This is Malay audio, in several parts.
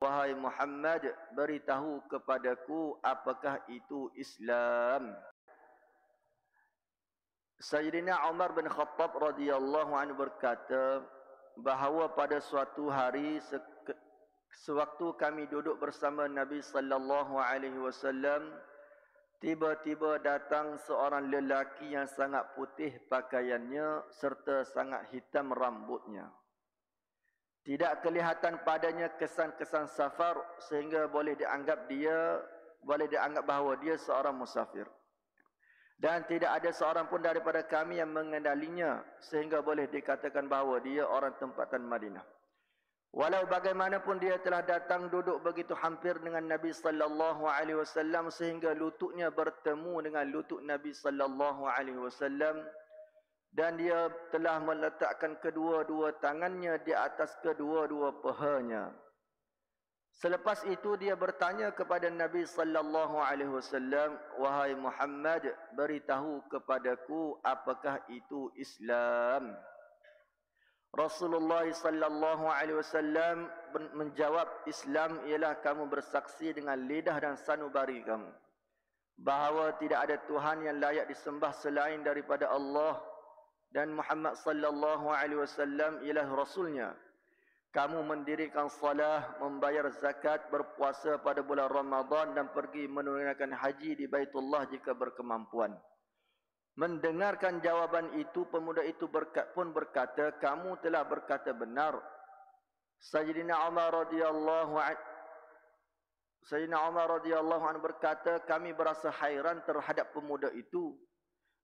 wahai Muhammad, beritahu kepadaku apakah itu Islam. Sayyidina Umar bin Khattab radhiyallahu anhu berkata bahawa pada suatu hari sewaktu kami duduk bersama Nabi sallallahu alaihi wasallam, tiba-tiba datang seorang lelaki yang sangat putih pakaiannya serta sangat hitam rambutnya. Tidak kelihatan padanya kesan-kesan safar sehingga boleh dianggap bahawa dia seorang musafir. Dan tidak ada seorang pun daripada kami yang mengenalinya sehingga boleh dikatakan bahawa dia orang tempatan Madinah. Walau bagaimanapun dia telah datang duduk begitu hampir dengan Nabi sallallahu alaihi wasallam sehingga lututnya bertemu dengan lutut Nabi sallallahu alaihi wasallam, dan dia telah meletakkan kedua-dua tangannya di atas kedua-dua pahanya. Selepas itu dia bertanya kepada Nabi sallallahu alaihi wasallam, wahai Muhammad, beritahu kepadaku apakah itu Islam. Rasulullah sallallahu alaihi wasallam menjawab, Islam ialah kamu bersaksi dengan lidah dan sanubari kamu bahawa tidak ada Tuhan yang layak disembah selain daripada Allah, dan Muhammad sallallahu alaihi wasallam ialah rasulnya. Kamu mendirikan salah, membayar zakat, berpuasa pada bulan Ramadan dan pergi menunaikan haji di Baitullah jika berkemampuan. Mendengarkan jawaban itu, pemuda itu pun berkata, kamu telah berkata benar. Sayyidina Umar radhiyallahu anhu berkata, kami berasa hairan terhadap pemuda itu.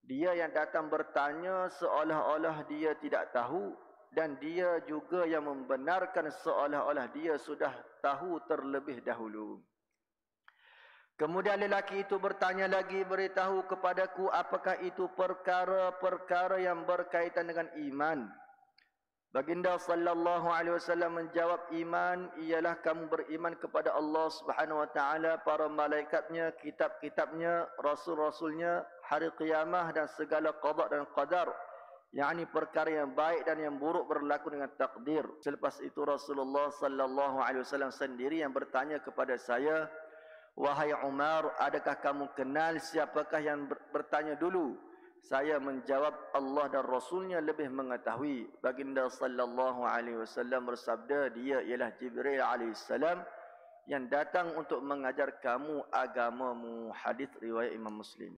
Dia yang datang bertanya seolah-olah dia tidak tahu, dan dia juga yang membenarkan seolah-olah dia sudah tahu terlebih dahulu. Kemudian lelaki itu bertanya lagi, beritahu kepadaku apakah itu perkara-perkara yang berkaitan dengan iman. Baginda sallallahu alaihi wasallam menjawab, iman ialah kamu beriman kepada Allah Subhanahu wa taala, para malaikatnya, kitab-kitabnya, rasul-rasulnya, hari kiamah dan segala qada dan qadar, yakni perkara yang baik dan yang buruk berlaku dengan takdir. Selepas itu Rasulullah sallallahu alaihi wasallam sendiri yang bertanya kepada saya, wahai Umar, adakah kamu kenal siapakah yang bertanya dulu? Saya menjawab, Allah dan Rasulnya lebih mengetahui. Baginda sallallahu alaihi wasallam bersabda, dia ialah Jibril alaihissalam yang datang untuk mengajar kamu agamamu. Hadis riwayat Imam Muslim.